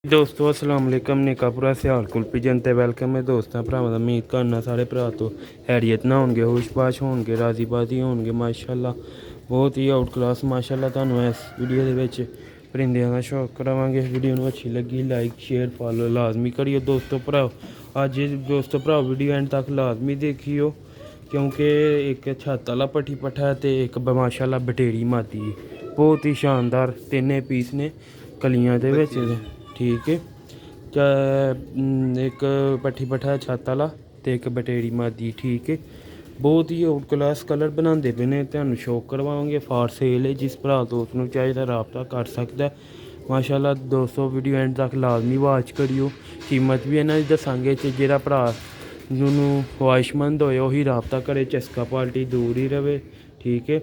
दोस्तों अस्सलाम वालेकुम निकापुरा सियालकोट पिजन ते वेलकम है दोस्तों भरावां दा उम्मीद करना सारे भरा तो हैरियत ना होणगे खुशबाश होणगे राजी बाजी होणगे माशाअल्लाह बहुत ही आउट क्लास माशाअल्लाह तुहानूं इस वीडियो दे विच परिंदियां दा शौक करावांगे। वीडियो नूं अच्छी लगी लाइक शेयर फॉलो लाजमी करियो दोस्तों भराओ। अज दोस्तों भराओ वीडियो एंड तक लाजमी देखियो क्योंकि एक छत वाला पट्ठी पट्ठा है तो एक माशाअल्लाह बटेरी मादी बहुत ही शानदार तिन्ने पीस ने कलियां दे विच ठीक है। एक पट्ठी पट्ठा छत वाला तो एक बटेरी मादी ठीक है। बहुत ही आउट क्लास कलर बनाते पे ने तुहानूं शौक करवाओगे फॉर सेल है। जिस भरा दोस्त नूं चाहिदा राबता कर सकदा है। माशाअल्लाह दोस्तों वीडियो एंड तक लाजमी वाच करियो। कीमत भी इन्हां दी दस्सांगे जेह्ड़ा भरा नूं ख्वाहिशमंद होए उही राबता करे चस्का पार्टी दूर ही रवे ठीक है।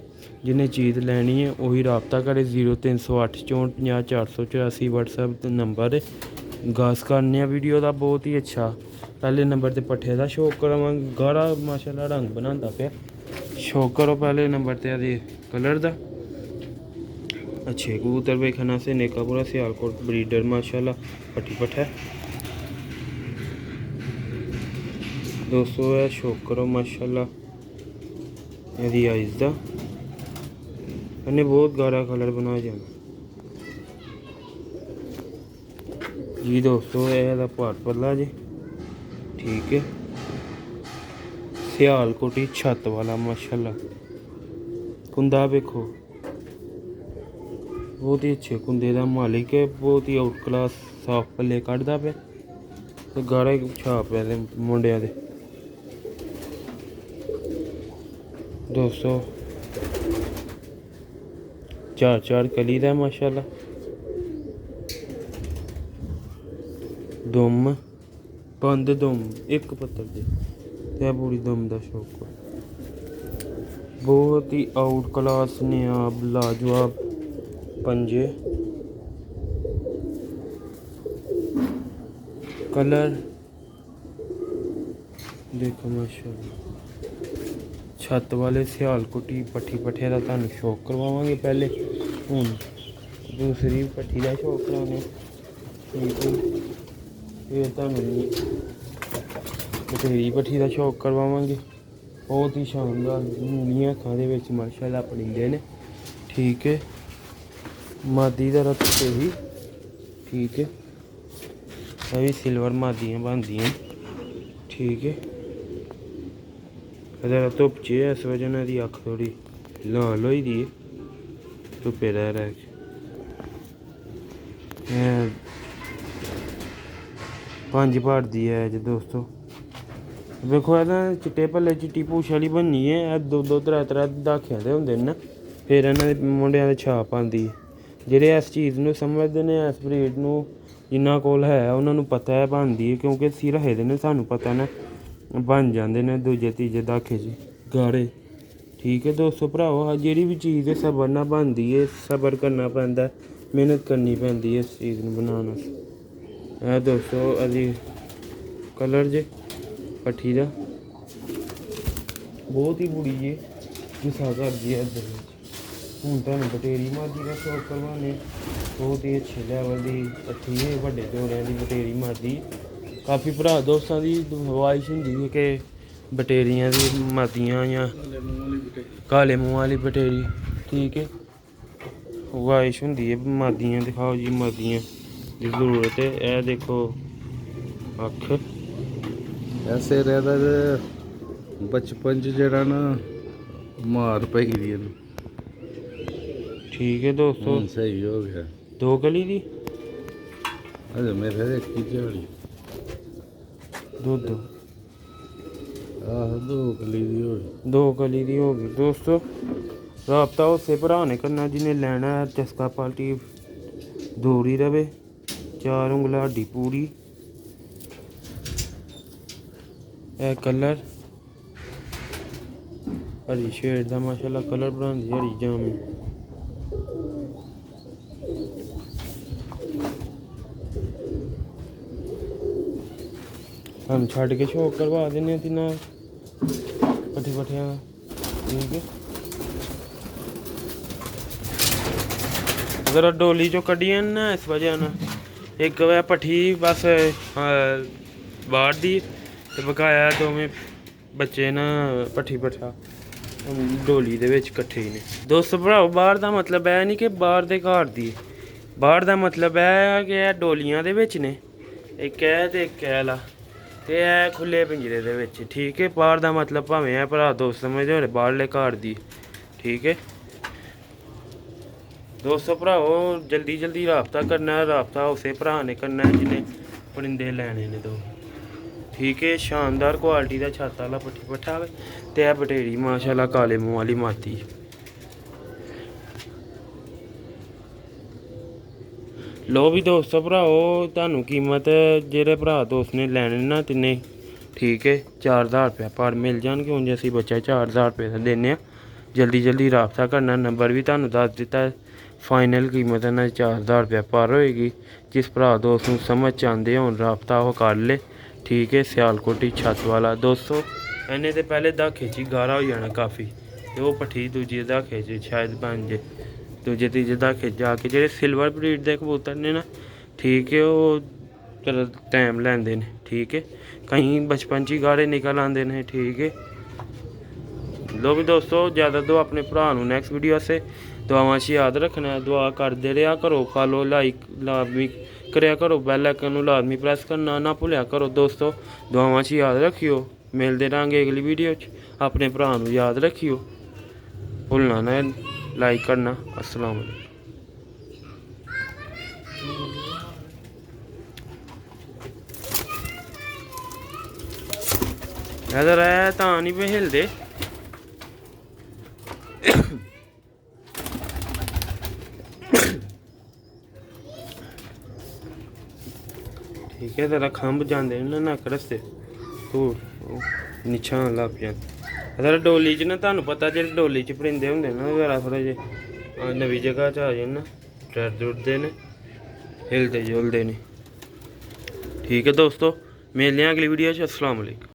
जिन्हें चीज़ लैनी है वही रबता करे 0308 64 50 484 व्हाट्सएप नंबर है। घास करने वीडियो का बहुत ही अच्छा पहले नंबर ते पट्ठे का शौक करावांगे गाढ़ा माशाल्लाह रंग बनाता पे शौक करो पहले नंबर ते कलर का अच्छे कबूतर वेखना से निकापुरा सियालकोट ब्रीडर माशाल्लाह पट्ठी पट्ठा दोस्तों है शौक करो माशाल्लाह यदि आइस का इन्हें बहुत गाढ़ा कलर बनाया जाना जी दोस्तों यह भार पल्ला जी ठीक है। सियालकोटी छत वाला माशाल्लाह कुंदा वेखो बहुत ही अच्छे कुंदे का मालिक है। बहुत ही आउट क्लास साफ पल्ले कढ़दा पे तो गाढ़े छाप है मुंडिया दे दोस्तों चार चार कली दा माशाल्लाह दुम बंद दुम एक पत्थर दे पूरी दुम का शौक बहुत ही आउट क्लास नियाब लाजवाब पंजे कलर देखो माशाल्लाह छत वाले सियालकोटी पट्ठी पट्ठे का तुहानूं शौक करवावांगे। पहले हूँ दूसरी पट्ठी का शौक कराने ठीक है। फिर तुहानूं बटेरी पट्ठी का शौक करवावांगे। बहुत ही शानदार नीलियां अखां दे विच माशाल्लाह परिंदे ने ठीक है। मादी का रथ से ही ठीक है। यह भी सिल्वर मादियां बनदियां ठीक है। अगर धुप्प च इस वजह ने अक्ख थोड़ी लाल होई दी धुप्पे रह रह के पंज भार दी है जी दोस्तों देखो है चिट्टे भल्ले चिट्टी पूछ वाली बननी है। दो दो त्रै त्रै दाखियां दे होंदे न फिर इन्हां दे मुंडियां दे छाप आंदी है। जेह्ड़े इस चीज़ नूं समझदे ने इस ब्रीड नूं जिन्हां कोल है उन्हां नूं पता है बनदी है क्योंकि सी रखे दे ने सानूं पता न बन जाते हैं दूजे तीजे दाखे च गाढ़े ठीक है। दोस्तों भराओ जी भी चीज़ सबर ना बनती है सबर करना पैंदा मेहनत करनी पैंदी है इस चीज़ को बनाना। दोस्तों अभी कलर जे पट्ठी का बहुत ही बुरी जी गुस्सा कर दी है इधर हूँ तुम बटेरी मादी का शौक करवाने बहुत ही अच्छे लैवल की पट्ठी है बड़े जोड़ियां की बटेरी मादी काफ़ी भरा दोस्तों की ख्वाहिश होंगी है कि बटेरियां दी मादियां या काले मूँह वाली बटेरी ठीक है ख्वाहिश होंगी है मादियां दिखाओ जी मादियां की जरूरत है। यह देखो अख ऐसे रहता बचपन च जेह्ड़ा ना मार पई दी ठीक है दोस्तों सही हो गया दो कली दी अरे मेरे एक ही झाड़ी दुद्ध दो कली दी हो गई दो कली दी होगी दोस्तों। राबता उसे भरा ने करना जिन्हें लैना है चस्का पार्टी दूर ही रवे चार उंगला हड्डी पूरी ए कलर हरी शेड का माशाल्लाह कलर बनाती हरी जामी हम छड़ के शौक करवा देने तिना पट्ठी पट्ठिया ठीक है। अगर डोली चो कड्डियां ना इस वजह ना ਇੱਕ ਵਾ ਪੱਠੀ ਬਸ ਬਾਹਰ ਦੀ ਤੇ ਬਕਾਇਆ ਦੋਵੇਂ ਬੱਚੇ ਨਾ ਪੱਠੀ ਪੱਠਾ ਡੋਲੀ ਦੇ ਵਿੱਚ ਇਕੱਠੇ ਹੀ ਨੇ। ਦੋਸਤੋ ਭਰਾਓ ਬਾਹਰ ਦਾ ਮਤਲਬ ਇਹ ਨਹੀਂ ਕਿ ਬਾਹਰ ਦੇ ਘਰ ਦੀ, ਬਾਹਰ ਦਾ ਮਤਲਬ ਇਹ ਹੈ ਕਿ ਇਹ ਡੋਲੀਆਂ ਦੇ ਵਿੱਚ ਨੇ, ਇੱਕ ਇਹ ਤੇ ਇੱਕ ਇਹ ਲਾ ਤੇ ਇਹ ਖੁੱਲੇ ਪਿੰਜਰੇ ਦੇ ਵਿੱਚ, ਠੀਕ ਹੈ। ਬਾਹਰ ਦਾ ਮਤਲਬ ਭਾਵੇਂ ਇਹ ਭਰਾ ਦੋਸਤ ਸਮਝਦੇ ਹੋਣੇ ਬਾਹਰਲੇ ਘਰ ਦੀ, ਠੀਕ ਹੈ। ਦੋਸਤੋ ਭਰਾਓ ਜਲਦੀ ਜਲਦੀ ਰਾਬਤਾ ਕਰਨਾ, ਰਾਬਤਾ ਉਸੇ ਭਰਾ ਨੇ ਕਰਨਾ ਜਿਹਨੇ ਪਰਿੰਦੇ ਲੈਣੇ ਨੇ ਦੋ, ਠੀਕ ਹੈ। ਸ਼ਾਨਦਾਰ ਕੁਆਲਿਟੀ ਦਾ ਛੱਤ ਵਾਲਾ ਪੱਠੀ ਪੱਠਾ ਵੇ ਤੇ ਇਹ ਬਟੇਰੀ ਮਾਸ਼ਾਅੱਲਾ ਕਾਲੇ ਮੂੰਹ ਵਾਲੀ ਮਾਤੀ। ਲੋ ਵੀ ਦੋਸਤੋ ਭਰਾਓ ਤੁਹਾਨੂੰ ਕੀਮਤ ਜਿਹੜੇ ਭਰਾ ਦੋਸਤ ਨੇ ਲੈਣੇ ਨਾ ਤਿੰਨੇ, ਠੀਕ ਹੈ, 4000 ਰੁਪਇਆ ਪਰ ਮਿਲ ਜਾਣਗੇ। ਉਂਝ ਅਸੀਂ ਬੱਚਾ 4000 ਰੁਪਏ ਦਾ ਦਿੰਦੇ ਹਾਂ। ਜਲਦੀ ਜਲਦੀ ਰਾਬਤਾ ਕਰਨਾ, ਨੰਬਰ ਵੀ ਤੁਹਾਨੂੰ ਦੱਸ ਦਿੱਤਾ। ਫਾਈਨਲ ਕੀਮਤ ਇਹਨਾਂ ਦੀ 4000 ਰੁਪਇਆ ਪਰ ਹੋਏਗੀ। ਜਿਸ ਭਰਾ ਦੋਸਤ ਨੂੰ ਸਮਝ ਚਾਹੁੰਦੇ ਹੋਣ ਰਾਬਤਾ ਉਹ ਕਰ ਲੇ, ਠੀਕ ਹੈ। ਸਿਆਲਕੋਟੀ ਛੱਤ ਵਾਲਾ ਦੋਸਤੋ ਇਹਨੇ ਤੇ ਪਹਿਲੇ ਦਾਖੇ 'ਚ ਹੀ ਗਾਰਾ ਹੋ ਜਾਣਾ ਕਾਫੀ, ਤੇ ਉਹ ਪੱਠੀ ਦੂਜੇ ਦਾਖੇ 'ਚ ਸ਼ਾਇਦ ਬਣ ਜੇ, ਦੂਜੇ ਤੀਜੇ ਦਾਖੇ ਜਾ ਕੇ। ਜਿਹੜੇ ਸਿਲਵਰ ਬਰੀਡ ਦੇ ਕਬੂਤਰ ਨੇ ਨਾ, ਠੀਕ ਹੈ, ਉਹ ਚਲੋ ਟਾਈਮ ਲੈਂਦੇ ਨੇ, ਠੀਕ ਹੈ। ਕਈ ਬਚਪਨ 'ਚ ਹੀ ਗਾਰੇ ਨਿਕਲ ਆਉਂਦੇ ਨੇ, ਠੀਕ ਹੈ। ਲੋ ਵੀ ਦੋਸਤੋ ਜ਼ਿਆਦਾ ਤੋਂ ਆਪਣੇ ਭਰਾ ਨੂੰ ਨੈਕਸਟ ਵੀਡੀਓ ਵਾਸਤੇ ਦੁਆਵਾਂ 'ਚ ਯਾਦ ਰੱਖਣਾ, ਦੁਆ ਕਰਦੇ ਰਿਹਾ ਕਰੋ, ਫਾਲੋ ਲਾਈਕ ਲਾਜ਼ਮੀ ਕਰਿਆ ਕਰੋ, ਬੈਲ ਆਈਕਨ ਨੂੰ ਲਾਜ਼ਮੀ ਪ੍ਰੈਸ ਕਰਨਾ ਨਾ ਭੁੱਲਿਆ ਕਰੋ। ਦੋਸਤੋ ਦੁਆਵਾਂ 'ਚ ਯਾਦ ਰੱਖਿਓ, ਮਿਲਦੇ ਰਹਾਂਗੇ ਅਗਲੀ ਵੀਡੀਓ 'ਚ। ਆਪਣੇ ਭਰਾ ਨੂੰ ਯਾਦ ਰੱਖਿਓ, ਭੁੱਲਣਾ ਨਾ ਲਾਈਕ ਕਰਨਾ। अस्सलाम वालेकुम। इधर है तो नहीं पे हिलते, ठीक है। तेरा खंभ जाते ना नक रस्ते निशान लग जाते। अगर डोली च ना तुहानू पता जो डोली च परिंदे होंदे ना वगैरह थोड़े जे नवी जगह च आ जाए ना डर डुरदे ने, हिलते जुलते नहीं, ठीक है दोस्तों। मिलते हैं अगली वीडियो च। अस्सलाम वालेकुम।